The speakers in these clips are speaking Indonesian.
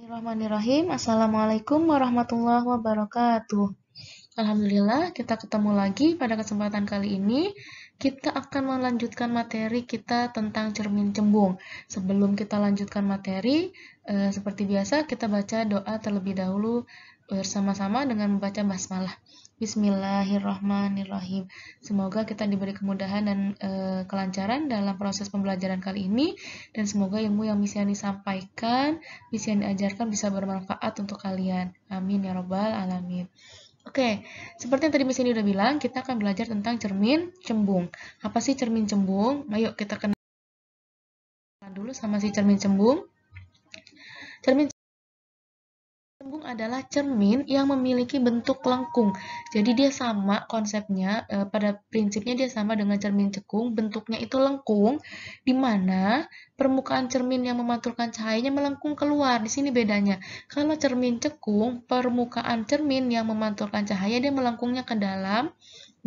Bismillahirrahmanirrahim. Assalamualaikum warahmatullahi wabarakatuh. Alhamdulillah, kita ketemu lagi pada kesempatan kali ini. Kita akan melanjutkan materi kita tentang cermin cembung. Sebelum kita lanjutkan materi, seperti biasa kita baca doa terlebih dahulu bersama-sama dengan membaca basmalah. Bismillahirrahmanirrahim. Semoga kita diberi kemudahan dan kelancaran dalam proses pembelajaran kali ini, dan semoga ilmu yang bisa disampaikan, bisa yang diajarkan bisa bermanfaat untuk kalian. Amin ya robbal alamin. Oke, seperti yang tadi Miss ini udah bilang, kita akan belajar tentang cermin cembung. Apa sih cermin cembung? Ayo kita kenalan dulu sama si cermin cembung. Cermin cembung adalah cermin yang memiliki bentuk lengkung. Jadi dia sama konsepnya, pada prinsipnya dia sama dengan cermin cekung, bentuknya itu lengkung, di mana permukaan cermin yang memantulkan cahayanya melengkung keluar. Di sini bedanya. Kalau cermin cekung, permukaan cermin yang memantulkan cahaya dia melengkungnya ke dalam.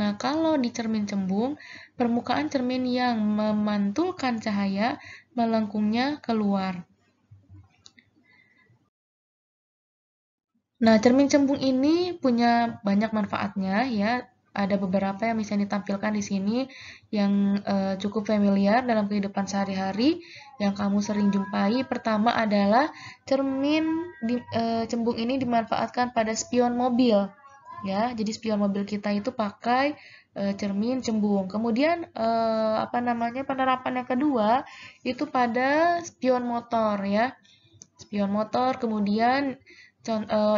Nah, kalau di cermin cembung, permukaan cermin yang memantulkan cahaya melengkungnya keluar. Nah, cermin cembung ini punya banyak manfaatnya ya. Ada beberapa yang bisa ditampilkan di sini yang cukup familiar dalam kehidupan sehari-hari yang kamu sering jumpai. Pertama adalah cermin cembung ini dimanfaatkan pada spion mobil ya. Jadi spion mobil kita itu pakai cermin cembung. Kemudian penerapan yang kedua itu pada spion motor ya. Spion motor, kemudian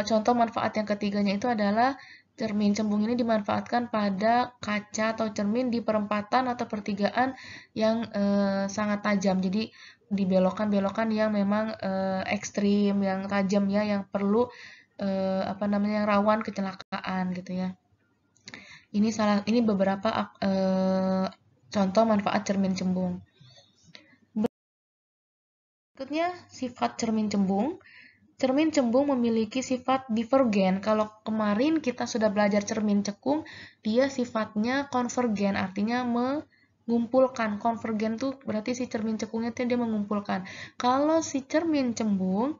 contoh manfaat yang ketiganya itu adalah cermin cembung ini dimanfaatkan pada kaca atau cermin di perempatan atau pertigaan yang sangat tajam. Jadi di belokan-belokan yang memang ekstrim, yang tajam ya, yang perlu yang rawan kecelakaan gitu ya. Ini beberapa contoh manfaat cermin cembung. Berikutnya sifat cermin cembung. Cermin cembung memiliki sifat divergen. Kalau kemarin kita sudah belajar cermin cekung, dia sifatnya konvergen, artinya mengumpulkan. Konvergen tuh berarti si cermin cekungnya dia mengumpulkan. Kalau si cermin cembung,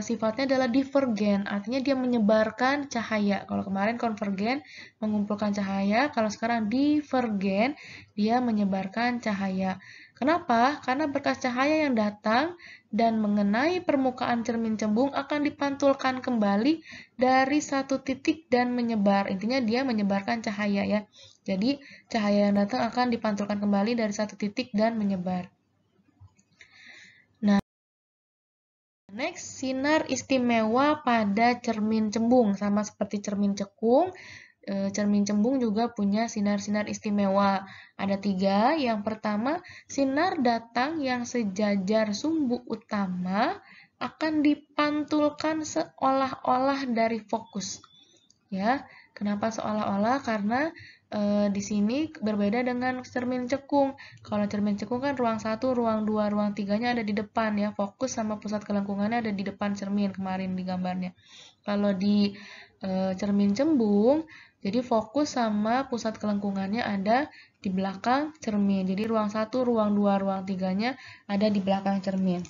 sifatnya adalah divergen, artinya dia menyebarkan cahaya. Kalau kemarin konvergen mengumpulkan cahaya, kalau sekarang divergen dia menyebarkan cahaya. Kenapa? Karena berkas cahaya yang datang dan mengenai permukaan cermin cembung akan dipantulkan kembali dari satu titik dan menyebar. Intinya dia menyebarkan cahaya ya. Jadi cahaya yang datang akan dipantulkan kembali dari satu titik dan menyebar. Next, sinar istimewa pada cermin cembung. Sama seperti cermin cekung, cermin cembung juga punya sinar-sinar istimewa. Ada 3. Yang pertama, sinar datang yang sejajar sumbu utama akan dipantulkan seolah-olah dari fokus. Ya, kenapa seolah-olah? Karena di sini berbeda dengan cermin cekung. Kalau cermin cekung kan ruang 1, ruang 2, ruang 3-nya ada di depan ya. Fokus sama pusat kelengkungannya ada di depan cermin kemarin di gambarnya. Kalau di cermin cembung, jadi fokus sama pusat kelengkungannya ada di belakang cermin. Jadi ruang 1, ruang 2, ruang 3-nya ada di belakang cermin.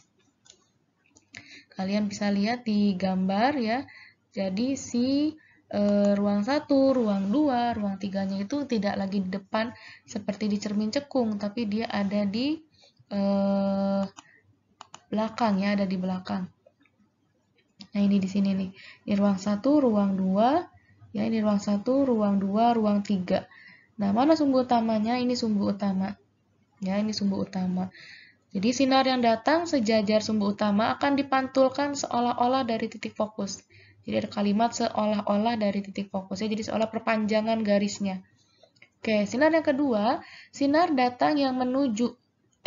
Kalian bisa lihat di gambar ya. Jadi si ruang 1, ruang 2, ruang 3-nya itu tidak lagi di depan seperti di cermin cekung, tapi dia ada di belakang ya, ada di belakang. Nah, ini di sini nih. Ini ruang 1, ruang 2, ya ini ruang 1, ruang 2, ruang 3. Nah, mana sumbu utamanya? Ini sumbu utama. Ya, ini sumbu utama. Jadi sinar yang datang sejajar sumbu utama akan dipantulkan seolah-olah dari titik fokus. Jadi ada kalimat seolah-olah dari titik fokus. Jadi seolah perpanjangan garisnya. Oke, sinar yang kedua, sinar datang yang menuju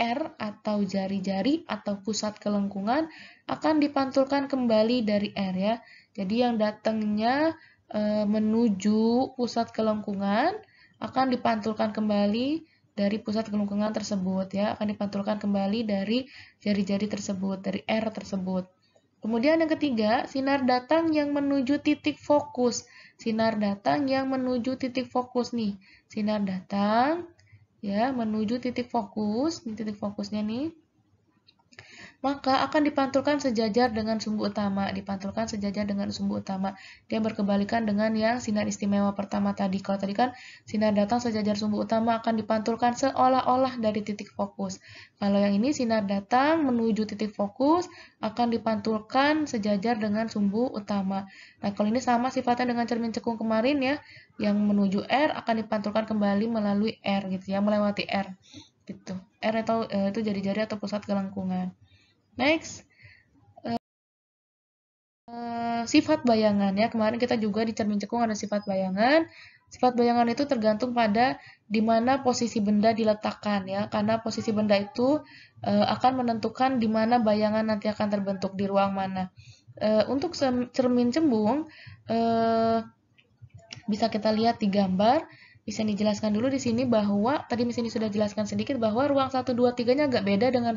R atau jari-jari atau pusat kelengkungan akan dipantulkan kembali dari R ya. Jadi yang datangnya menuju pusat kelengkungan akan dipantulkan kembali dari pusat kelengkungan tersebut ya, akan dipantulkan kembali dari jari-jari tersebut, dari R tersebut. Kemudian yang ketiga, sinar datang yang menuju titik fokus. Sinar datang yang menuju titik fokus nih. Sinar datang ya menuju titik fokus, ini titik fokusnya nih. maka akan dipantulkan sejajar dengan sumbu utama. Dia berkebalikan dengan yang sinar istimewa pertama tadi. Kalau tadi kan sinar datang sejajar sumbu utama akan dipantulkan seolah-olah dari titik fokus. Kalau yang ini sinar datang menuju titik fokus akan dipantulkan sejajar dengan sumbu utama. Nah, kalau ini sama sifatnya dengan cermin cekung kemarin ya, yang menuju R akan dipantulkan kembali melalui R gitu ya, melewati R gitu. R atau itu jari-jari atau pusat kelengkungan. Next, sifat bayangan ya. Kemarin kita juga di cermin cekung ada sifat bayangan. Sifat bayangan itu tergantung pada di mana posisi benda diletakkan ya. Karena posisi benda itu akan menentukan di mana bayangan nanti akan terbentuk di ruang mana. Untuk cermin cembung bisa kita lihat di gambar. Bisa dijelaskan dulu di sini bahwa tadi di sini sudah jelaskan sedikit bahwa ruang 1 2 3-nya agak beda dengan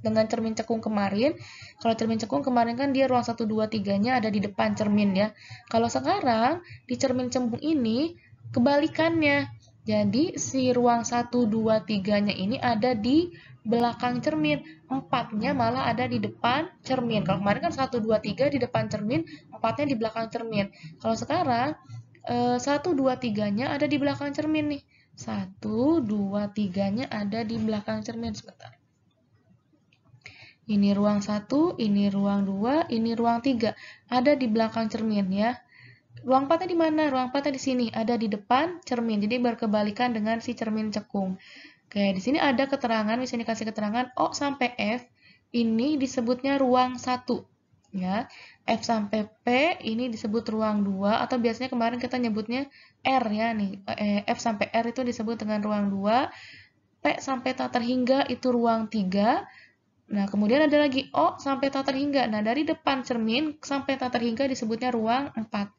dengan cermin cekung kemarin. Kalau cermin cekung kemarin kan dia ruang 1 2 3-nya ada di depan cermin ya. Kalau sekarang di cermin cembung ini kebalikannya. Jadi si ruang 1 2 3-nya ini ada di belakang cermin. 4-nya malah ada di depan cermin. Kalau kemarin kan 1 2 3 di depan cermin, 4-nya di belakang cermin. Kalau sekarang 1, 2, 3-nya ada di belakang cermin nih. 1, 2, 3-nya ada di belakang cermin. Sebentar. Ini ruang 1, ini ruang 2, ini ruang 3. Ada di belakang cermin ya. Ruang 4-nya di mana? Ruang 4-nya di sini. Ada di depan cermin. Jadi berkebalikan dengan si cermin cekung. Oke, di sini ada keterangan. Di sini kasih keterangan O sampai F. Ini disebutnya ruang 1. Ya, F sampai P ini disebut ruang 2 atau biasanya kemarin kita nyebutnya R ya nih. F sampai R itu disebut dengan ruang 2. P sampai tak terhingga itu ruang 3. Nah, kemudian ada lagi O sampai tak terhingga. Nah, dari depan cermin sampai tak terhingga disebutnya ruang 4.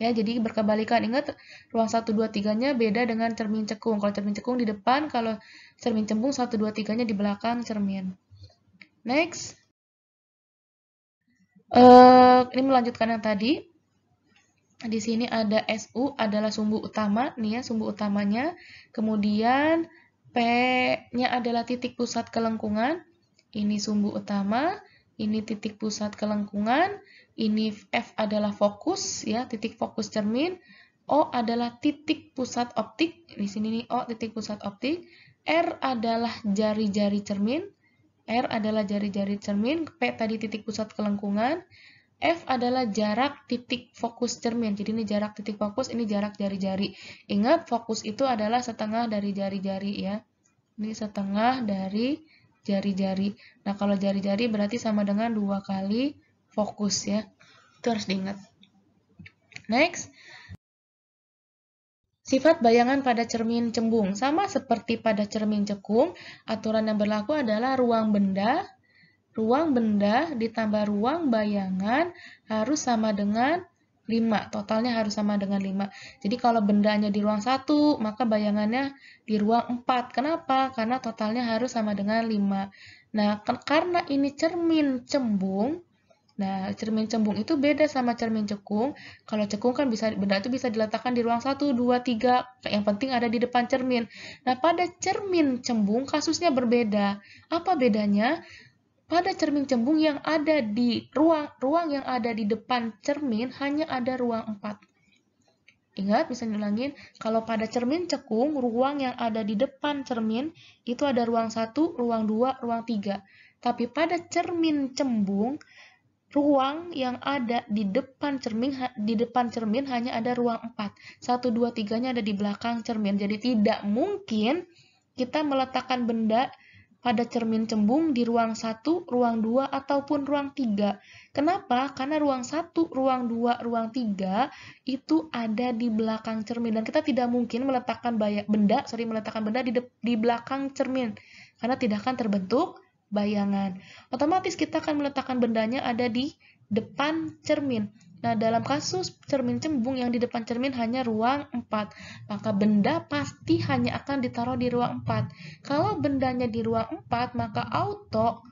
Ya, jadi berkebalikan. Ingat, ruang 1 2 3-nya beda dengan cermin cekung. Kalau cermin cekung di depan, kalau cermin cembung 1 2 3-nya di belakang cermin. Next. Ini melanjutkan yang tadi. Di sini ada SU adalah sumbu utama, nih ya sumbu utamanya. Kemudian P-nya adalah titik pusat kelengkungan. Ini sumbu utama, ini titik pusat kelengkungan. Ini F adalah fokus ya, titik fokus cermin. O adalah titik pusat optik. Di sini nih O titik pusat optik. R adalah jari-jari cermin. R adalah jari-jari cermin, P tadi titik pusat kelengkungan, F adalah jarak titik fokus cermin. Jadi ini jarak titik fokus, ini jarak jari-jari. Ingat, fokus itu adalah setengah dari jari-jari ya. Ini setengah dari jari-jari. Nah, kalau jari-jari berarti sama dengan 2 kali fokus ya. Itu harus diingat. Next. Sifat bayangan pada cermin cembung. Sama seperti pada cermin cekung, aturan yang berlaku adalah ruang benda ditambah ruang bayangan harus sama dengan 5. Totalnya harus sama dengan 5. Jadi kalau bendanya di ruang 1, maka bayangannya di ruang 4. Kenapa? Karena totalnya harus sama dengan 5. Nah, karena ini cermin cembung, nah, cermin cembung itu beda sama cermin cekung. Kalau cekung kan benda itu bisa diletakkan di ruang 1, 2, 3. Yang penting ada di depan cermin. Nah, pada cermin cembung kasusnya berbeda. Apa bedanya? Pada cermin cembung yang ada di ruang yang ada di depan cermin hanya ada ruang 4. Ingat, bisa diulangin. Kalau pada cermin cekung, ruang yang ada di depan cermin itu ada ruang 1, ruang 2, ruang 3. Tapi pada cermin cembung, ruang yang ada di depan cermin hanya ada ruang 4. 1, 2, 3-nya ada di belakang cermin. Jadi tidak mungkin kita meletakkan benda pada cermin cembung di ruang 1, ruang 2, ataupun ruang 3. Kenapa? Karena ruang 1, ruang 2, ruang 3 itu ada di belakang cermin. Dan kita tidak mungkin meletakkan benda di belakang cermin. Karena tidak akan terbentuk bayangan. Otomatis kita akan meletakkan bendanya ada di depan cermin. Nah, dalam kasus cermin cembung yang di depan cermin hanya ruang 4, maka benda pasti hanya akan ditaruh di ruang 4. Kalau bendanya di ruang 4, maka auto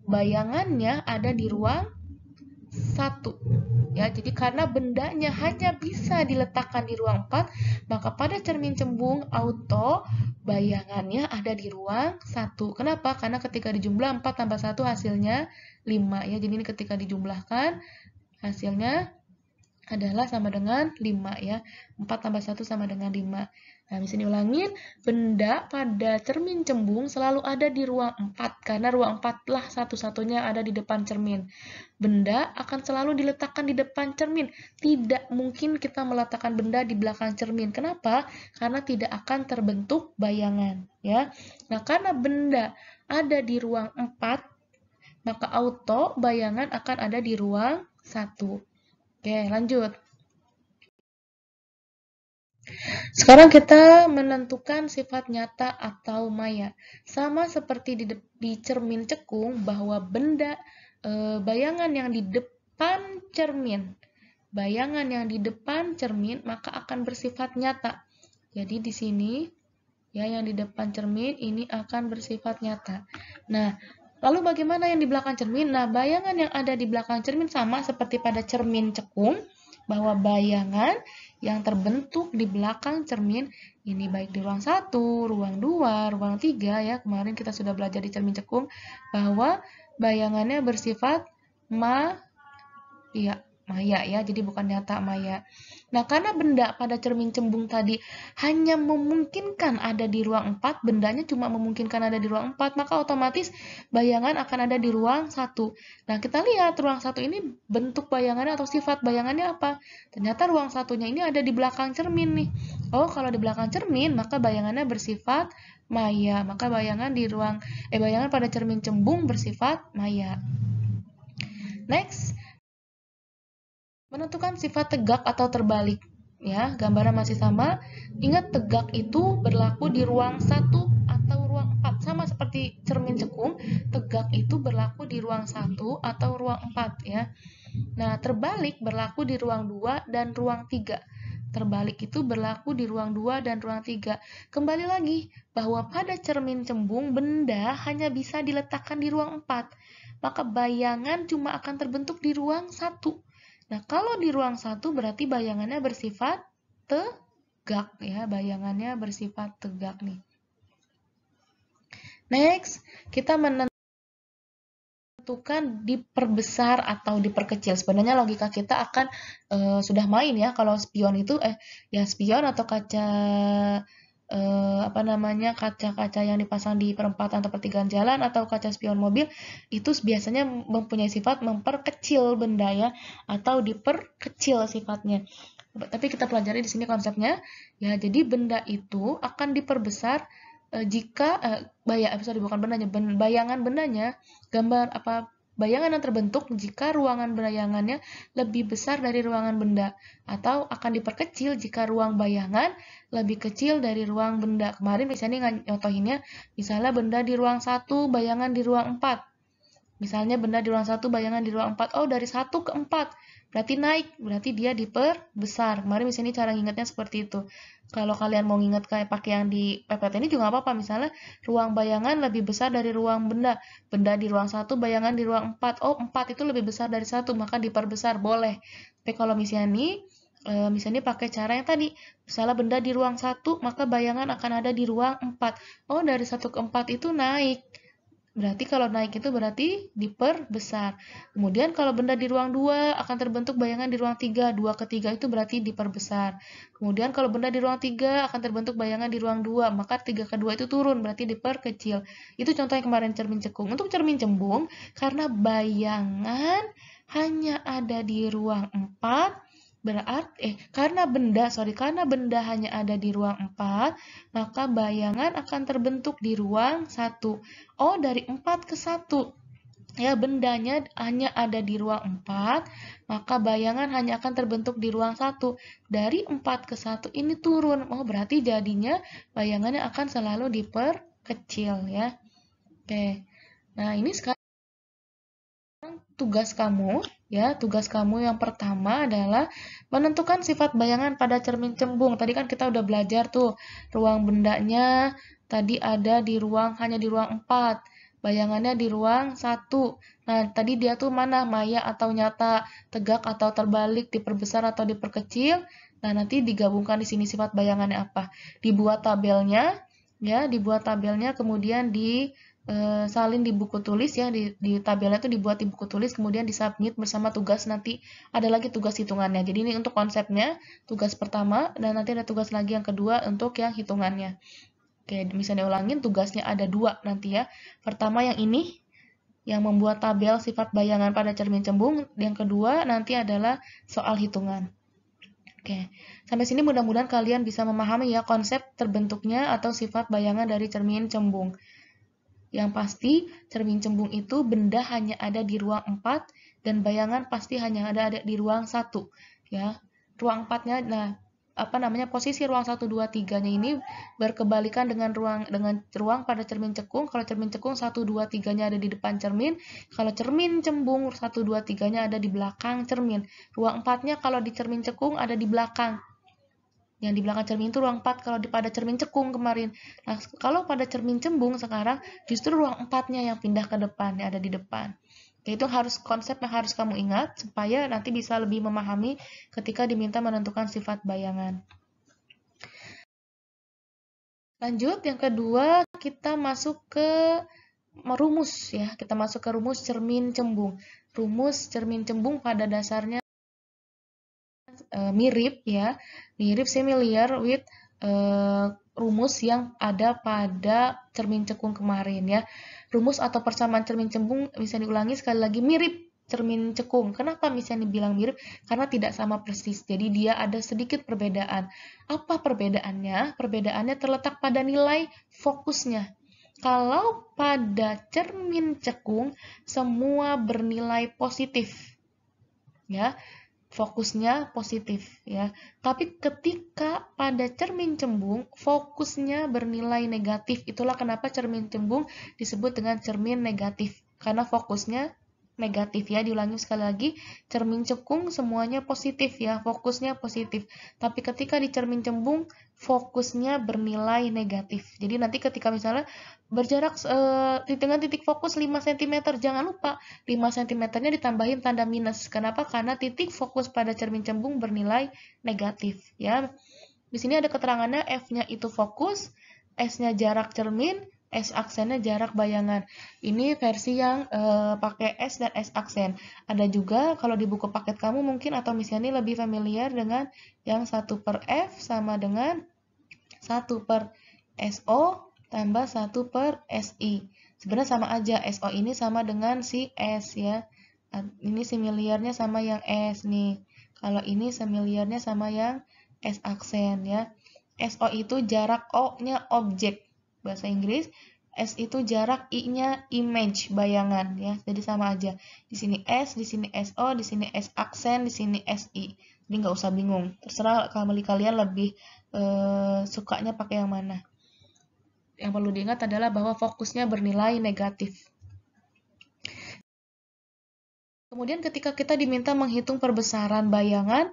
bayangannya ada di ruang 1. Ya, jadi karena bendanya hanya bisa diletakkan di ruang 4, maka pada cermin cembung auto bayangannya ada di ruang 1. Kenapa? Karena ketika dijumlah 4 tambah 1 hasilnya 5 ya. Jadi ini ketika dijumlahkan hasilnya adalah sama dengan 5 ya. 4 tambah 1 sama dengan 5. Nah, bisa diulangin, benda pada cermin cembung selalu ada di ruang 4, karena ruang 4 lah satu-satunya ada di depan cermin. Benda akan selalu diletakkan di depan cermin. Tidak mungkin kita meletakkan benda di belakang cermin. Kenapa? Karena tidak akan terbentuk bayangan. Ya. Nah, karena benda ada di ruang 4, maka auto bayangan akan ada di ruang 1. Oke, lanjut. Sekarang kita menentukan sifat nyata atau maya. Sama seperti di cermin cekung, bahwa benda bayangan yang di depan cermin, maka akan bersifat nyata. Jadi di sini ya, yang di depan cermin ini akan bersifat nyata. Nah, lalu bagaimana yang di belakang cermin? Nah, bayangan yang ada di belakang cermin sama seperti pada cermin cekung, bahwa bayangan yang terbentuk di belakang cermin ini baik di ruang 1, ruang 2, ruang 3 ya. Kemarin kita sudah belajar di cermin cekung bahwa bayangannya bersifat maya ya, jadi bukan nyata, maya. Nah, karena benda pada cermin cembung tadi hanya memungkinkan ada di ruang 4, bendanya cuma memungkinkan ada di ruang 4, maka otomatis bayangan akan ada di ruang 1. Nah, kita lihat ruang 1 ini bentuk bayangannya atau sifat bayangannya apa? Ternyata ruang satunya ini ada di belakang cermin nih. Oh, kalau di belakang cermin, maka bayangannya bersifat maya. Maka bayangan pada cermin cembung bersifat maya. Next, menentukan sifat tegak atau terbalik. Ya, gambaran masih sama. Ingat, tegak itu berlaku di ruang 1 atau ruang 4. Sama seperti cermin cekung, tegak itu berlaku di ruang 1 atau ruang 4 ya. Nah, terbalik berlaku di ruang 2 dan ruang 3. Terbalik itu berlaku di ruang 2 dan ruang 3. Kembali lagi, bahwa pada cermin cembung benda hanya bisa diletakkan di ruang 4. Maka bayangan cuma akan terbentuk di ruang 1. Nah, kalau di ruang 1 berarti bayangannya bersifat tegak ya, bayangannya bersifat tegak nih. Next, kita menentukan diperbesar atau diperkecil. Sebenarnya logika kita akan sudah main ya, kalau spion itu spion atau kaca kaca-kaca yang dipasang di perempatan atau pertigaan jalan atau kaca spion mobil itu biasanya mempunyai sifat memperkecil benda ya, atau diperkecil sifatnya. Tapi kita pelajari di sini konsepnya ya. Jadi benda itu akan diperbesar jika bayangan bendanya, bayangan yang terbentuk jika ruangan bayangannya lebih besar dari ruangan benda, atau akan diperkecil jika ruang bayangan lebih kecil dari ruang benda. Kemarin misalnya nyontohinnya, misalnya benda di ruang 1, bayangan di ruang 4. Misalnya benda di ruang 1, bayangan di ruang 4. Oh, dari 1 ke 4. Berarti naik, berarti dia diperbesar. Kemarin misalnya cara ngingetnya seperti itu. Kalau kalian mau nginget kayak pakai yang di PPT ini juga nggak apa-apa. Misalnya ruang bayangan lebih besar dari ruang benda. Benda di ruang 1, bayangan di ruang 4. Oh, 4 itu lebih besar dari 1, maka diperbesar, boleh. Tapi kalau misalnya pakai cara yang tadi, misalnya benda di ruang 1, maka bayangan akan ada di ruang 4. Oh, dari 1 ke 4 itu naik. Berarti kalau naik itu berarti diperbesar. Kemudian kalau benda di ruang 2 akan terbentuk bayangan di ruang 3. 2 ke 3 itu berarti diperbesar. Kemudian kalau benda di ruang 3 akan terbentuk bayangan di ruang 2. Maka 3 ke 2 itu turun, berarti diperkecil. Itu contoh yang kemarin cermin cekung. Untuk cermin cembung, karena bayangan hanya ada di ruang 4, karena benda hanya ada di ruang 4, maka bayangan akan terbentuk di ruang 1. Oh, dari 4 ke 1. Ya, bendanya hanya ada di ruang 4, maka bayangan hanya akan terbentuk di ruang 1. Dari 4 ke 1 ini turun. Oh, berarti jadinya bayangannya akan selalu diperkecil ya. Oke. Nah, ini sekarang tugas kamu yang pertama adalah menentukan sifat bayangan pada cermin cembung. Tadi kan kita udah belajar tuh, ruang bendanya tadi ada hanya di ruang 4. bayangannya di ruang 1. Nah, tadi dia tuh mana? Maya atau nyata, tegak atau terbalik, diperbesar atau diperkecil. Nah, nanti digabungkan di sini sifat bayangannya apa. Dibuat tabelnya, ya, dibuat tabelnya, kemudian salin di buku tulis ya, di tabelnya itu dibuat di buku tulis, kemudian disubmit bersama tugas, nanti ada lagi tugas hitungannya. Jadi ini untuk konsepnya, tugas pertama, dan nanti ada tugas lagi yang kedua untuk yang hitungannya. Oke, misalnya ulangin, tugasnya ada 2 nanti ya. Pertama yang ini, yang membuat tabel sifat bayangan pada cermin cembung. Yang kedua nanti adalah soal hitungan. Oke, sampai sini mudah-mudahan kalian bisa memahami ya konsep terbentuknya atau sifat bayangan dari cermin cembung. Yang pasti, cermin cembung itu benda hanya ada di ruang 4 dan bayangan pasti hanya ada di ruang 1. Ya. Ruang 4-nya, nah, posisi ruang 1, 2, 3-nya ini berkebalikan dengan ruang pada cermin cekung. Kalau cermin cekung 1, 2, 3-nya ada di depan cermin. Kalau cermin cembung 1, 2, 3-nya ada di belakang cermin. Ruang 4-nya kalau di cermin cekung ada di belakang. Yang di belakang cermin itu ruang 4 kalau pada cermin cekung kemarin. Nah, kalau pada cermin cembung sekarang justru ruang 4-nya yang pindah ke depan, yang ada di depan. Itu harus konsep yang harus kamu ingat supaya nanti bisa lebih memahami ketika diminta menentukan sifat bayangan. Lanjut, yang kedua kita masuk ke rumus ya. Kita masuk ke rumus cermin cembung. Rumus cermin cembung pada dasarnya mirip ya, mirip similar with rumus yang ada pada cermin cekung kemarin ya. Rumus atau persamaan cermin cembung bisa diulangi sekali lagi, mirip cermin cekung. Kenapa misalnya dibilang mirip? Karena tidak sama persis. Jadi dia ada sedikit perbedaan. Apa perbedaannya? Perbedaannya terletak pada nilai fokusnya. Kalau pada cermin cekung semua bernilai positif. Ya, fokusnya positif ya. Tapi ketika pada cermin cembung fokusnya bernilai negatif. Itulah kenapa cermin cembung disebut dengan cermin negatif. Karena fokusnya negatif ya. Diulangi sekali lagi, cermin cekung semuanya positif ya, fokusnya positif. Tapi ketika di cermin cembung fokusnya bernilai negatif. Jadi nanti ketika misalnya berjarak dengan titik fokus 5 cm, jangan lupa 5 cm-nya ditambahin tanda minus. Kenapa? Karena titik fokus pada cermin cembung bernilai negatif ya. Di sini ada keterangannya, F-nya itu fokus, S-nya jarak cermin, S aksennya jarak bayangan. Ini versi yang pakai S dan S aksen. Ada juga kalau di buku paket kamu mungkin atau misalnya lebih familiar dengan yang 1/F sama dengan 1/SO tambah 1/SI. Sebenarnya sama aja, SO ini sama dengan si S ya. Ini familiarnya sama yang S nih. Kalau ini familiarnya sama yang S aksen ya. SO itu jarak O-nya objek bahasa Inggris. S itu jarak I-nya image, bayangan ya. Jadi sama aja. Di sini S, di sini SO, di sini S aksen, di sini SI. Jadi nggak usah bingung. Terserah kalian lebih sukanya pakai yang mana. Yang perlu diingat adalah bahwa fokusnya bernilai negatif. Kemudian ketika kita diminta menghitung perbesaran bayangan,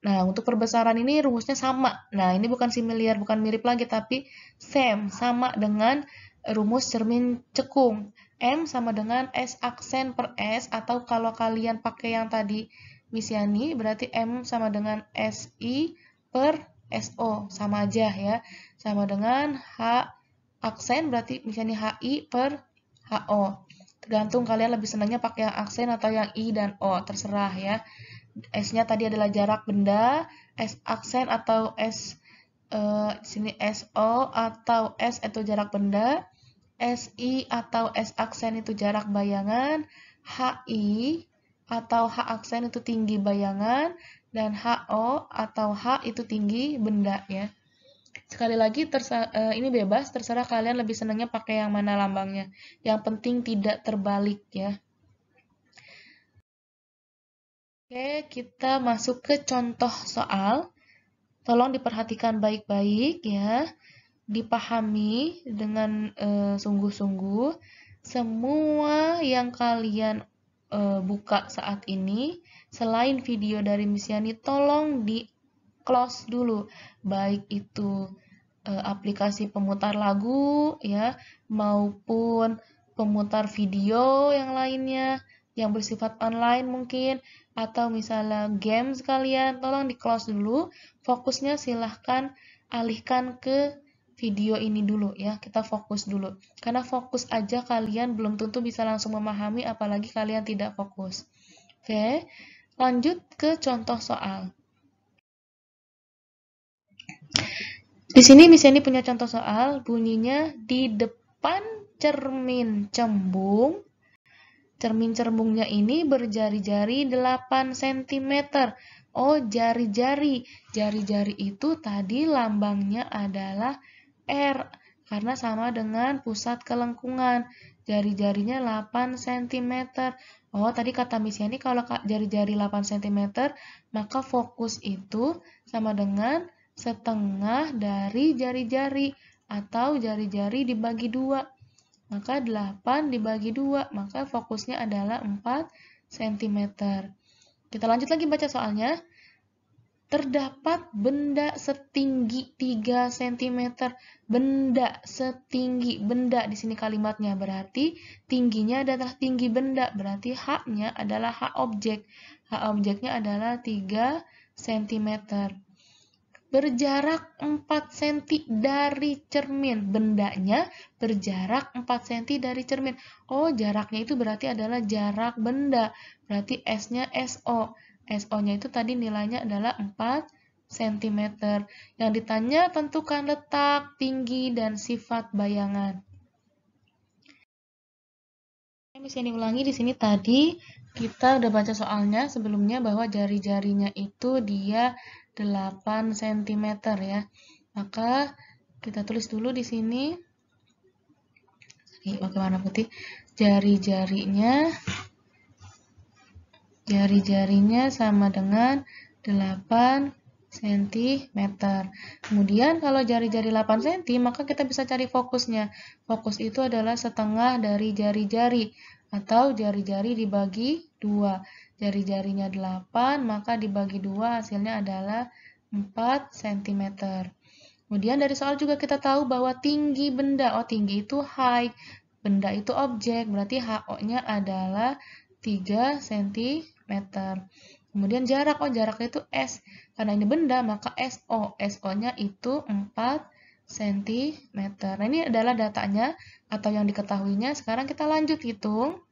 nah untuk perbesaran ini rumusnya sama. Nah ini bukan similar, bukan mirip lagi, tapi same, sama dengan rumus cermin cekung. M sama dengan S aksen per S, atau kalau kalian pakai yang tadi Misyani, berarti M sama dengan SI per SO, sama aja ya. Sama dengan H aksen, berarti misalnya HI per HO. Tergantung kalian lebih senangnya pakai yang aksen atau yang I dan O, terserah ya. S-nya tadi adalah jarak benda, S aksen atau S di sini SO atau S itu jarak benda, SI atau S aksen itu jarak bayangan, HI atau H aksen itu tinggi bayangan, dan HO atau H itu tinggi benda ya. Sekali lagi ini bebas, terserah kalian lebih senangnya pakai yang mana lambangnya. Yang penting tidak terbalik ya. Oke, kita masuk ke contoh soal. Tolong diperhatikan baik-baik ya. Dipahami dengan sungguh-sungguh. Semua yang kalian buka saat ini, selain video dari Miss Yani, tolong di close dulu. Baik itu aplikasi pemutar lagu ya, maupun pemutar video yang lainnya, yang bersifat online mungkin, atau misalnya game sekalian, tolong di close dulu, fokusnya silahkan alihkan ke video ini dulu ya, kita fokus dulu. Karena fokus aja kalian belum tentu bisa langsung memahami, apalagi kalian tidak fokus. Oke, lanjut ke contoh soal. Di sini Miss Yani punya contoh soal, bunyinya di depan cermin cembung. Cermin cembungnya ini berjari-jari 8 cm. Oh, jari-jari. Jari-jari itu tadi lambangnya adalah R, karena sama dengan pusat kelengkungan. Jari-jarinya 8 cm. Oh, tadi kata Miss Yani kalau jari-jari 8 cm, maka fokus itu sama dengan setengah dari jari-jari atau jari-jari dibagi 2. Maka 8 dibagi 2, maka fokusnya adalah 4 cm. Kita lanjut lagi baca soalnya. Terdapat benda setinggi 3 cm. Benda setinggi, benda di sini kalimatnya berarti tingginya adalah tinggi benda, berarti H-nya adalah H objek. H objeknya adalah 3 cm. Berjarak 4 cm dari cermin. Bendanya berjarak 4 cm dari cermin. Oh, jaraknya itu berarti adalah jarak benda. Berarti S-nya SO. SO-nya itu tadi nilainya adalah 4 cm. Yang ditanya tentukan letak, tinggi, dan sifat bayangan. Miss Yani ulangi di sini tadi kita udah baca soalnya sebelumnya bahwa jari-jarinya itu dia 8 cm ya. Maka kita tulis dulu di sini. Pakai warna putih. Jari-jarinya sama dengan 8 cm. Kemudian kalau jari-jari 8 cm, maka kita bisa cari fokusnya. Fokus itu adalah setengah dari jari-jari atau jari-jari dibagi 2. Jari-jarinya 8, maka dibagi 2 hasilnya adalah 4 cm. Kemudian dari soal juga kita tahu bahwa tinggi benda, oh tinggi itu height, benda itu objek, berarti HO-nya adalah 3 cm. Kemudian jarak, oh jaraknya itu S, karena ini benda maka SO, SO-nya itu 4 cm. Nah ini adalah datanya atau yang diketahuinya. Sekarang kita lanjut hitung.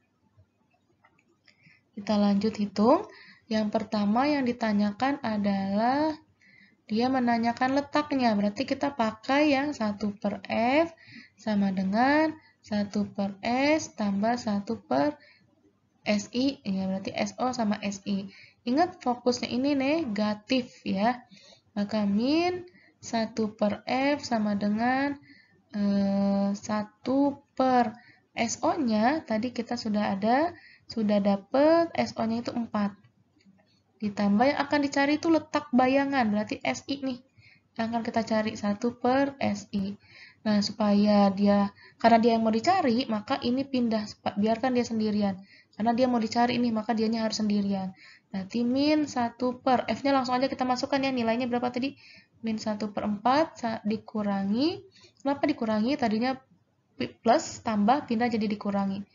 Yang pertama yang ditanyakan adalah dia menanyakan letaknya, berarti kita pakai yang 1/F sama dengan 1/S tambah 1/SI, ya berarti SO sama SI. Ingat fokusnya ini negatif ya, maka min 1/F sama dengan 1/SO-nya, tadi kita sudah dapat SO-nya itu 4. Ditambah yang akan dicari itu letak bayangan, berarti SI nih. Yang akan kita cari 1/SI. Nah, karena dia yang mau dicari, maka ini pindah, biarkan dia sendirian. Karena dia mau dicari ini, maka dianya harus sendirian. Berarti min 1/, F-nya langsung aja kita masukkan ya, nilainya berapa tadi? Min 1/4 dikurangi, kenapa dikurangi? Tadinya plus, tambah, pindah jadi dikurangi.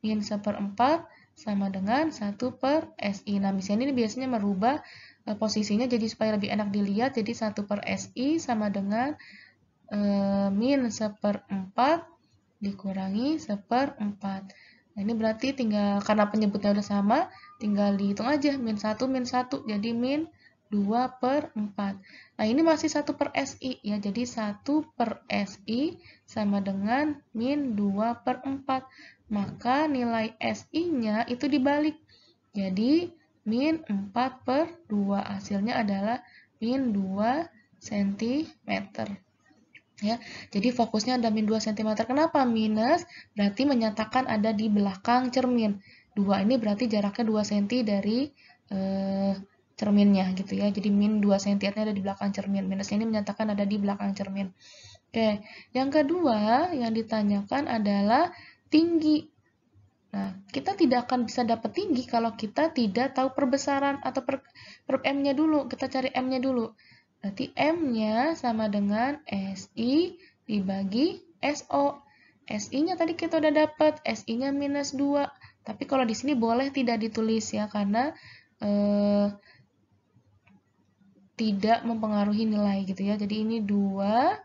Min 1/4 sama dengan 1/SI. Nah, misalnya ini biasanya merubah posisinya jadi supaya lebih enak dilihat. Jadi 1/SI sama dengan min 1/4 dikurangi 1/4. Nah, ini berarti tinggal, karena penyebutnya udah sama, tinggal dihitung aja. Min 1, min 1. Jadi min 2/4. Nah, ini masih 1/SI ya. Jadi 1/SI sama dengan min 2/4. Maka nilai SI-nya itu dibalik. Jadi, min 4/2. Hasilnya adalah min 2 cm. Ya, jadi fokusnya ada min 2 cm. Kenapa minus? Berarti menyatakan ada di belakang cermin. 2 ini berarti jaraknya 2 cm dari cerminnya gitu ya. Jadi min 2 cm ada di belakang cermin. Minusnya ini menyatakan ada di belakang cermin. Oke, yang kedua yang ditanyakan adalah tinggi. Nah, kita tidak akan bisa dapat tinggi kalau kita tidak tahu perbesaran atau per M-nya dulu. Kita cari M-nya dulu. Berarti M-nya sama dengan SI dibagi SO. SI-nya tadi kita udah dapat, SI-nya minus 2. Tapi kalau di sini boleh tidak ditulis ya, karena tidak mempengaruhi nilai gitu ya. Jadi ini 2,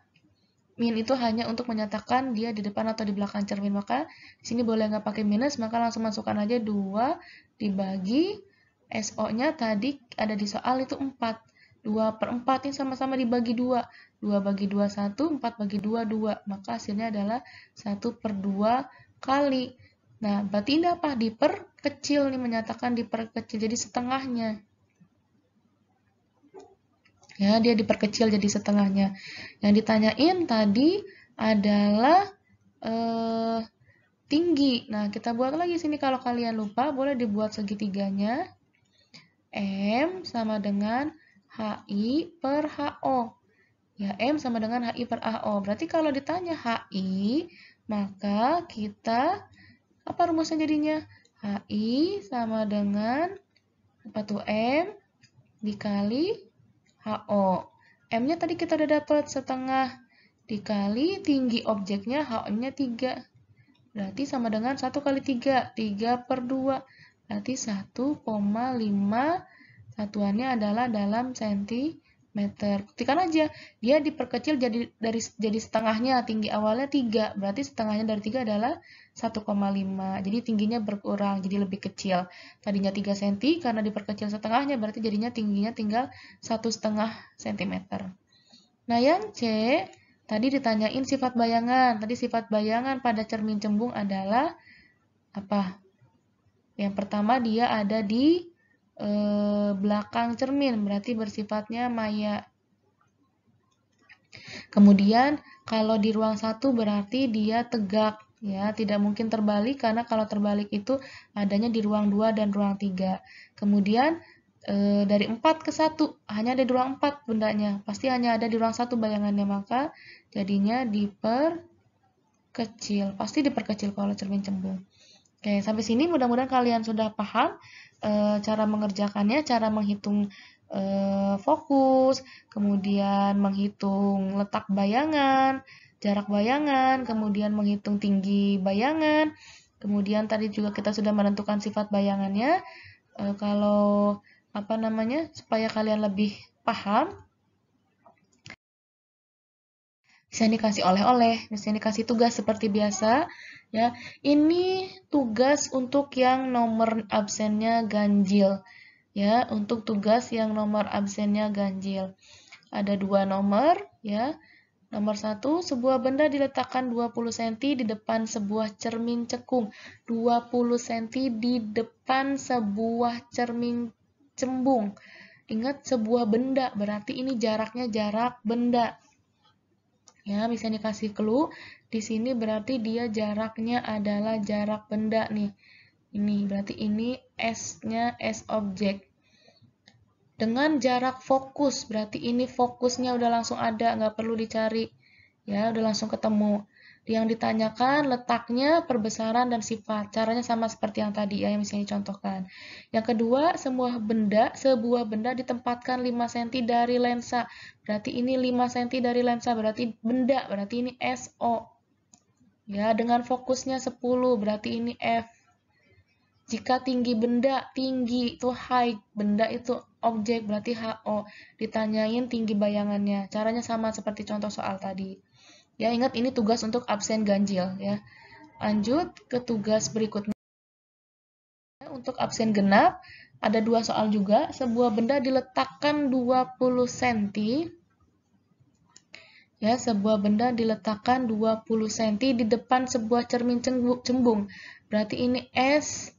min itu hanya untuk menyatakan dia di depan atau di belakang cermin. Maka di sini boleh nggak pakai minus, maka langsung masukkan aja 2 dibagi SO-nya tadi ada di soal itu 4. 2/4 ini sama-sama dibagi 2. 2 bagi 2, 1. 4 bagi 2, 2. Maka hasilnya adalah 1/2 kali. Nah, berarti ini apa? Diperkecil nih, menyatakan diperkecil. Jadi setengahnya. Ya, dia diperkecil jadi setengahnya. Yang ditanyain tadi adalah tinggi. Nah, kita buat lagi sini kalau kalian lupa, boleh dibuat segitiganya. M sama dengan HI per HO. Ya, M sama dengan HI per HO. Berarti kalau ditanya HI, maka kita, apa rumusnya jadinya? HI sama dengan, apa tuh, M dikali HO. M-nya tadi kita udah dapat setengah dikali tinggi objeknya, HO-nya 3. Berarti sama dengan 1 kali 3, 3/2. Berarti 1,5, satuannya adalah dalam sentimeter. Buktikan aja, dia diperkecil jadi setengahnya, tinggi awalnya 3. Berarti setengahnya dari 3 adalah 1,5. Jadi tingginya berkurang, jadi lebih kecil. Tadinya 3 cm, karena diperkecil setengahnya, berarti jadinya tingginya tinggal 1,5 cm. Nah, yang C, tadi ditanyain sifat bayangan. Tadi sifat bayangan pada cermin cembung adalah apa? Yang pertama, dia ada di belakang cermin, berarti bersifatnya maya. Kemudian, kalau di ruang 1 berarti dia tegak. Ya, tidak mungkin terbalik karena kalau terbalik itu adanya di ruang 2 dan ruang 3. Kemudian, dari 4 ke 1, hanya ada di ruang 4 bendanya. Pasti hanya ada di ruang 1 bayangannya, maka jadinya diperkecil. Pasti diperkecil kalau cermin cembung. Oke, sampai sini mudah-mudahan kalian sudah paham cara mengerjakannya, cara menghitung fokus, kemudian menghitung letak bayangan, jarak bayangan, kemudian menghitung tinggi bayangan, kemudian tadi juga kita sudah menentukan sifat bayangannya. Kalau apa namanya, supaya kalian lebih paham, bisa dikasih oleh-oleh, bisa dikasih tugas seperti biasa. Ya, ini tugas untuk yang nomor absennya ganjil. Ya, untuk tugas yang nomor absennya ganjil. Ada 2 nomor, ya. Nomor 1, sebuah benda diletakkan 20 cm di depan sebuah cermin cekung. 20 cm di depan sebuah cermin cembung. Ingat, sebuah benda, berarti ini jaraknya jarak benda. Ya, bisa dikasih clue. Di sini berarti dia jaraknya adalah jarak benda nih. Ini berarti ini S-nya S objek. Dengan jarak fokus, berarti ini fokusnya udah langsung ada, nggak perlu dicari. Ya, udah langsung ketemu. Yang ditanyakan letaknya, perbesaran, dan sifat. Caranya sama seperti yang tadi ya, yang bisa dicontohkan. Yang kedua, sebuah benda ditempatkan 5 cm dari lensa. Berarti ini 5 cm dari lensa, berarti benda, berarti ini SO. Ya, dengan fokusnya 10, berarti ini F. Jika tinggi benda, tinggi itu height, benda itu objek, berarti HO. Ditanyain tinggi bayangannya. Caranya sama seperti contoh soal tadi. Ya, ingat ini tugas untuk absen ganjil ya. Lanjut ke tugas berikutnya. Untuk absen genap, ada 2 soal juga. Sebuah benda diletakkan 20 cm. Ya, sebuah benda diletakkan 20 cm di depan sebuah cermin cembung. Berarti ini S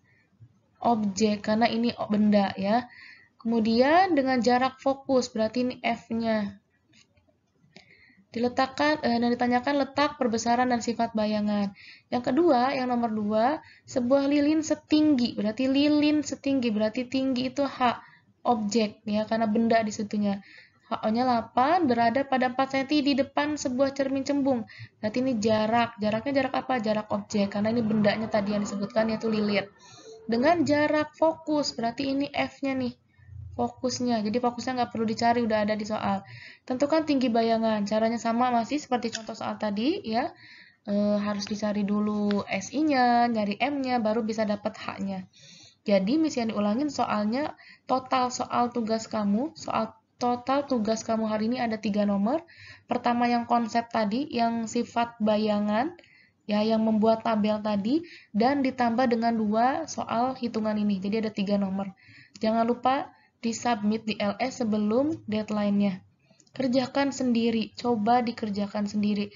objek, karena ini benda ya. Kemudian dengan jarak fokus, berarti ini F-nya. Ditanyakan letak, perbesaran, dan sifat bayangan. Yang kedua, yang nomor 2, sebuah lilin setinggi, berarti lilin setinggi, berarti tinggi itu H, objek ya, karena benda di situnya. HO-nya 8, berada pada 4 cm di depan sebuah cermin cembung. Berarti ini jarak. Jaraknya jarak apa? Jarak objek, karena ini bendanya tadi yang disebutkan yaitu lilin. Dengan jarak fokus, berarti ini F-nya nih, fokusnya. Jadi fokusnya nggak perlu dicari, udah ada di soal. Tentukan tinggi bayangan. Caranya sama masih seperti contoh soal tadi ya. harus dicari dulu SI-nya, nyari M-nya, baru bisa dapat H-nya. Jadi Miss Yani ulangin soalnya, total tugas kamu hari ini ada 3 nomor. Pertama yang konsep tadi, yang sifat bayangan, ya, yang membuat tabel tadi, dan ditambah dengan 2 soal hitungan ini. Jadi ada 3 nomor. Jangan lupa disubmit di LS sebelum deadline-nya. Kerjakan sendiri, coba dikerjakan sendiri.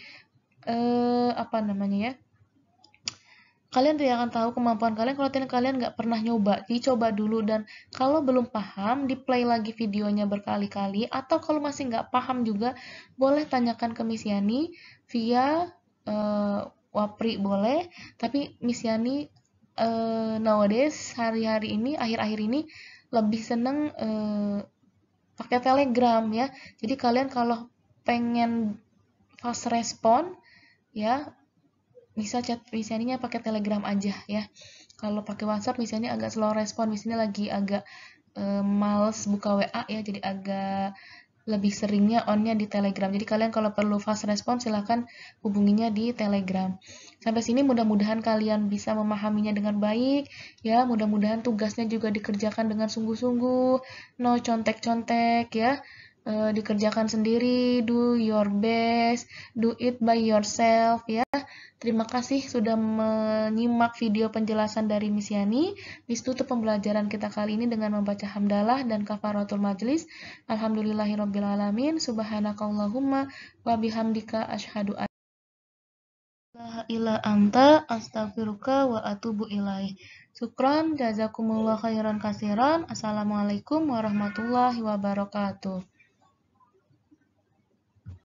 Apa namanya ya? Kalian tidak akan tahu kemampuan kalian kalau kalian nggak pernah nyoba. Dicoba dulu, dan kalau belum paham, di play lagi videonya berkali-kali, atau kalau masih nggak paham juga, boleh tanyakan ke Miss Yani via Wapri boleh, tapi Miss Yani nowadays, hari-hari ini, akhir-akhir ini, lebih seneng pakai Telegram ya. Jadi kalian kalau pengen fast respon ya, bisa chat misalnya pakai Telegram aja ya. Kalau pakai WhatsApp misalnya agak slow respon, misalnya lagi agak males buka WA ya, jadi agak lebih seringnya onnya di Telegram. Jadi kalian kalau perlu fast respon silahkan hubunginya di Telegram. Sampai sini mudah-mudahan kalian bisa memahaminya dengan baik ya. Mudah-mudahan tugasnya juga dikerjakan dengan sungguh-sungguh, no contek-contek ya. Dikerjakan sendiri, do your best, do it by yourself ya. Terima kasih sudah menyimak video penjelasan dari Miss Yani. Tutup pembelajaran kita kali ini dengan membaca hamdalah dan kafaratul majlis. Alhamdulillahirrabbilalamin. Subhanakallahumma wa bihamdika asyhadu an la ilaha anta astaghfiruka wa atubu ilaih. Syukran, jazakumullah khairan kasiran. Assalamualaikum warahmatullahi wabarakatuh.